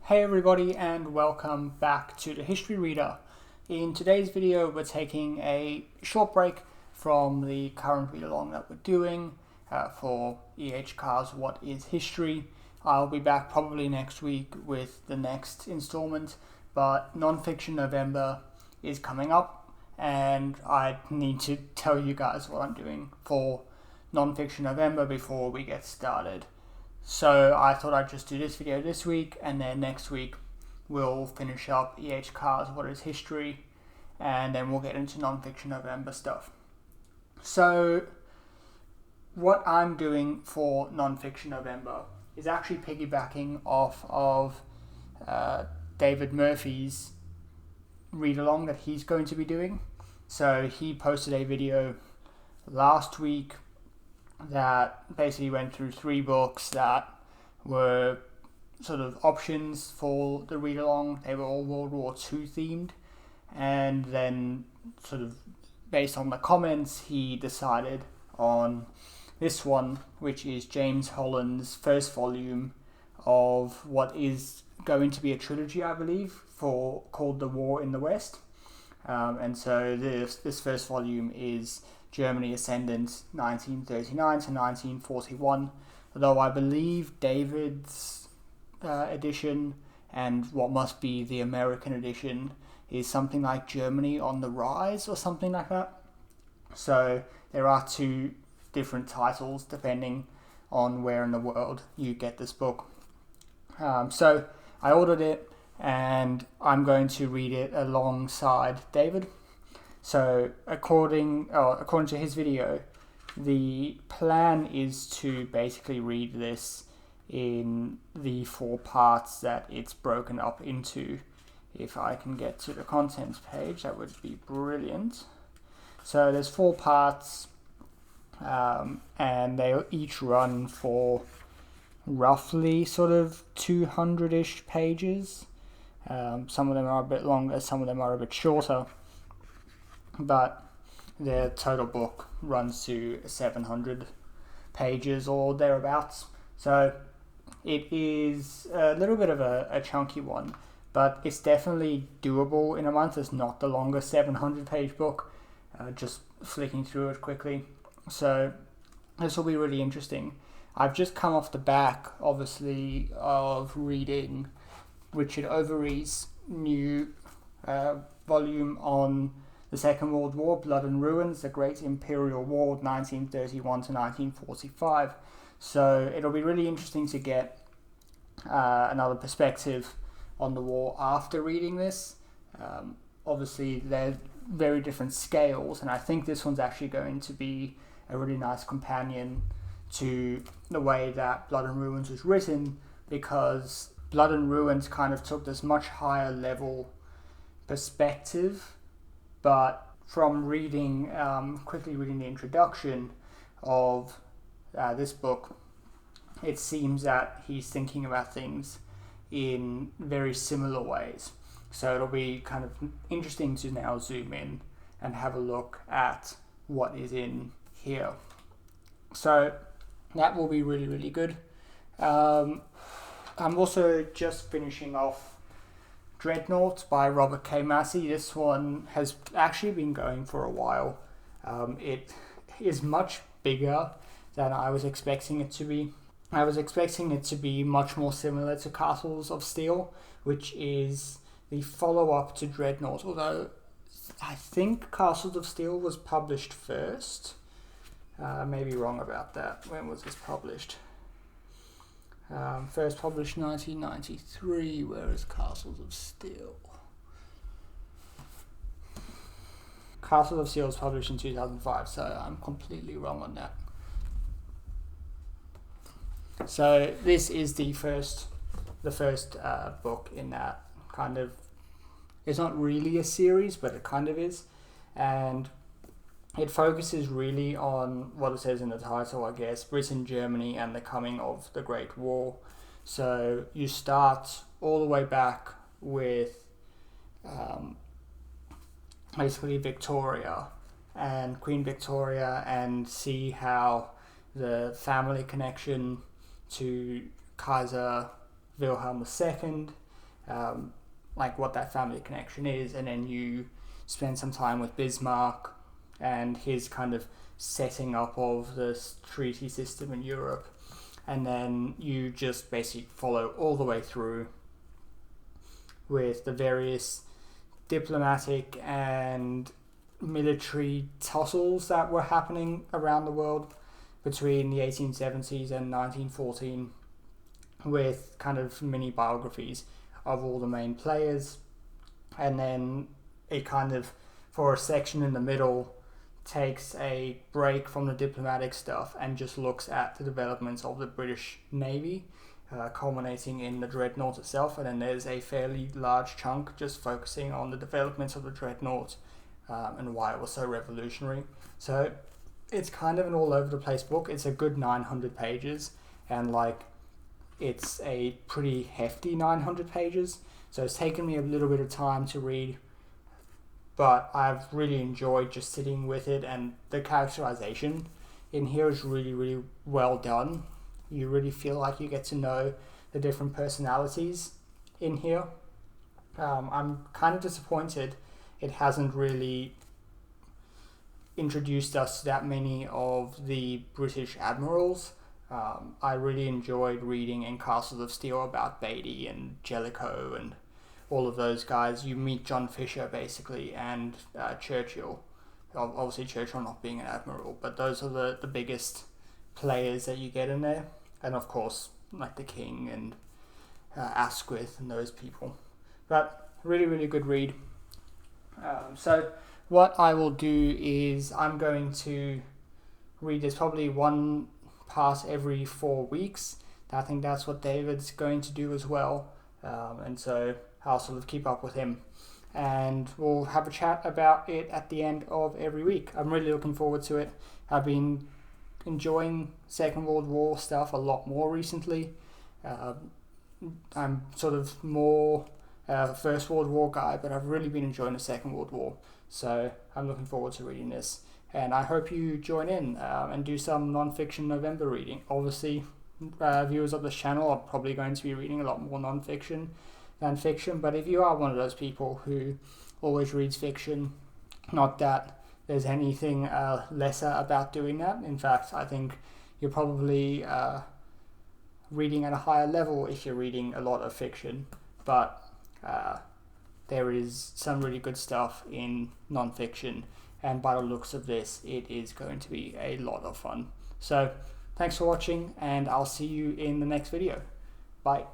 Hey everybody, and welcome back to the History Reader. In today's video we're taking a short break from the current read along that we're doing for E.H. Carr's What is History. I'll be back probably next week with the next installment, but Nonfiction November is coming up and I need to tell you guys what I'm doing for Nonfiction November before we get started. So I thought I'd just do this video this week, and then next week we'll finish up E.H. Carr's What is History, and then we'll get into Nonfiction November stuff. So what I'm doing for Nonfiction November is actually piggybacking off of David Murphy's read-along that he's going to be doing. So he posted a video last week that basically went through 3 books that were sort of options for the read-along. They were all World War II themed, and then sort of based on the comments he decided on this one, which is James Holland's first volume of what is going to be a trilogy, I believe, called The War in the West. And so this first volume is Germany Ascendant 1939 to 1941, although I believe David's edition and what must be the American edition is something like Germany on the Rise or something like that. So there are 2 different titles depending on where in the world you get this book. So I ordered it and I'm going to read it alongside David. So according to his video, the plan is to basically read this in the 4 parts that it's broken up into. If I can get to the contents page, that would be brilliant. So there's 4 parts, and they each run for roughly sort of 200-ish pages. Some of them are a bit longer, some of them are a bit shorter, but the total book runs to 700 pages or thereabouts. So it is a little bit of a chunky one, but it's definitely doable in a month. It's not the longest 700-page book, just flicking through it quickly. So this will be really interesting. I've just come off the back, obviously, of reading Richard Overy's new volume on the Second World War, Blood and Ruins, the Great Imperial War, 1931 to 1945. So it'll be really interesting to get another perspective on the war after reading this. Obviously, they're very different scales, and I think this one's actually going to be a really nice companion to the way that Blood and Ruins was written, because Blood and Ruins kind of took this much higher level perspective. But from reading, quickly reading the introduction of this book, it seems that he's thinking about things in very similar ways. So it'll be kind of interesting to now zoom in and have a look at what is in here. So that will be really, really good. I'm also just finishing off Dreadnought by Robert K. Massey. This one has actually been going for a while. It is much bigger than I was expecting it to be. I was expecting it to be much more similar to Castles of Steel, which is the follow-up to Dreadnought, although I think Castles of Steel was published first. I may be wrong about that. When was this published? First published 1993, whereas Castles of Steel. Castles of Steel was published in 2005, so I'm completely wrong on that. So this is the first book in that kind of, it's not really a series, but it kind of is, and it focuses really on what it says in the title, I guess, Britain, Germany, and the coming of the Great War. So you start all the way back with basically Victoria and Queen Victoria, and see how the family connection to Kaiser Wilhelm II like what that family connection is, and then you spend some time with Bismarck and his kind of setting up of this treaty system in Europe, and then you just basically follow all the way through with the various diplomatic and military tussles that were happening around the world between the 1870s and 1914, with kind of mini biographies of all the main players. And then it kind of, for a section in the middle, takes a break from the diplomatic stuff and just looks at the developments of the British Navy, culminating in the Dreadnought itself. And then there's a fairly large chunk just focusing on the developments of the Dreadnought and why it was so revolutionary. So it's kind of an all over the place book. It's a good 900 pages, and like it's a pretty hefty 900 pages. So it's taken me a little bit of time to read, but I've really enjoyed just sitting with it, and the characterization in here is really, really well done. You really feel like you get to know the different personalities in here. I'm kind of disappointed it hasn't really introduced us to that many of the British admirals. I really enjoyed reading in Castles of Steel about Beatty and Jellicoe and all of those guys. You meet John Fisher basically, and Churchill. Obviously Churchill not being an admiral, but those are the biggest players that you get in there. And of course, like the King and Asquith and those people. But really, really good read. So what I will do is I'm going to read this probably one part every 4 weeks. I think that's what David's going to do as well. And so I'll sort of keep up with him, and we'll have a chat about it at the end of every week. I'm really looking forward to it. I've been enjoying Second World War stuff a lot more recently. I'm sort of more First World War guy, but I've really been enjoying the Second World War. So I'm looking forward to reading this, and I hope you join in and do some non-fiction November reading. Obviously, viewers of this channel are probably going to be reading a lot more non-fiction than fiction, but if you are one of those people who always reads fiction, not that there's anything lesser about doing that. In fact, I think you're probably reading at a higher level if you're reading a lot of fiction, but there is some really good stuff in non-fiction, and by the looks of this, it is going to be a lot of fun. So thanks for watching, and I'll see you in the next video. Bye.